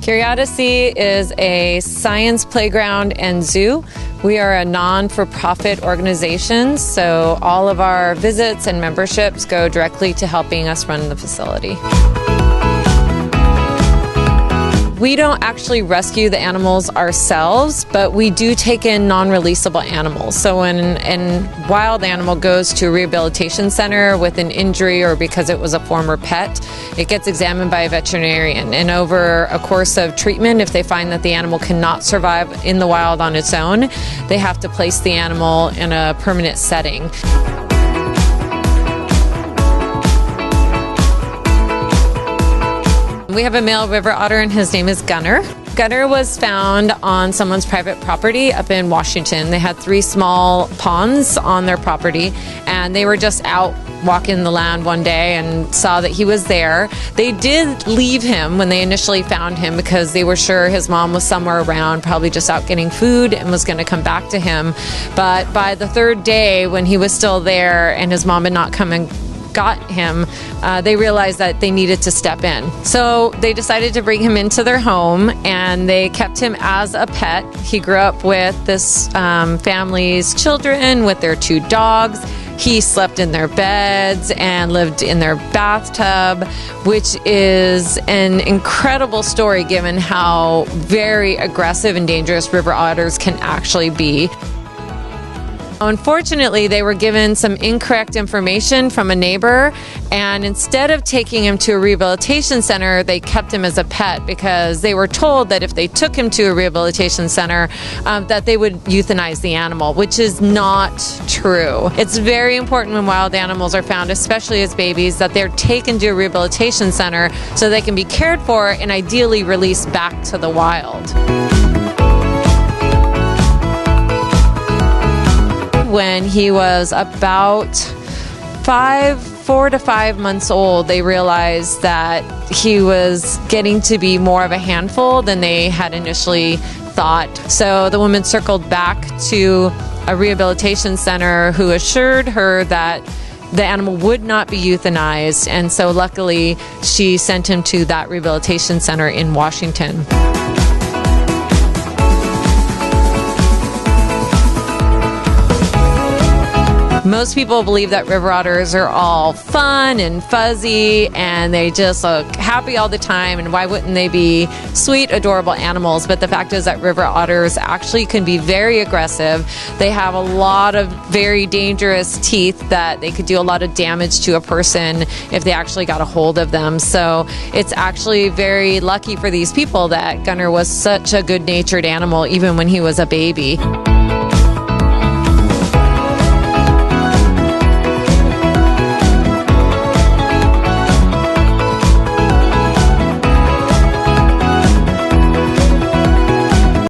CuriOdyssey is a science playground and zoo. We are a non-for-profit organization, so all of our visits and memberships go directly to helping us run the facility. We don't actually rescue the animals ourselves, but we do take in non-releasable animals. So when a wild animal goes to a rehabilitation center with an injury or because it was a former pet, it gets examined by a veterinarian. And over a course of treatment, if they find that the animal cannot survive in the wild on its own, they have to place the animal in a permanent setting. We have a male river otter and his name is Gunner. Gunner was found on someone's private property up in Washington. They had 3 small ponds on their property and they were just out walking the land one day and saw that he was there. They did leave him when they initially found him because they were sure his mom was somewhere around, probably just out getting food and was going to come back to him. But by the 3rd day when he was still there and his mom had not come and got him, they realized that they needed to step in. So they decided to bring him into their home and they kept him as a pet. He grew up with this family's children with their 2 dogs. He slept in their beds and lived in their bathtub, which is an incredible story given how very aggressive and dangerous river otters can actually be. Unfortunately, they were given some incorrect information from a neighbor, and instead of taking him to a rehabilitation center, they kept him as a pet because they were told that if they took him to a rehabilitation center, that they would euthanize the animal, which is not true. It's very important when wild animals are found, especially as babies, that they're taken to a rehabilitation center so they can be cared for and ideally released back to the wild. When he was about 4 to 5 months old, they realized that he was getting to be more of a handful than they had initially thought. So the woman circled back to a rehabilitation center who assured her that the animal would not be euthanized, and so luckily she sent him to that rehabilitation center in Washington. Most people believe that river otters are all fun and fuzzy and they just look happy all the time, and why wouldn't they be sweet, adorable animals? But the fact is that river otters actually can be very aggressive. They have a lot of very dangerous teeth that they could do a lot of damage to a person if they actually got a hold of them. So it's actually very lucky for these people that Gunner was such a good-natured animal even when he was a baby.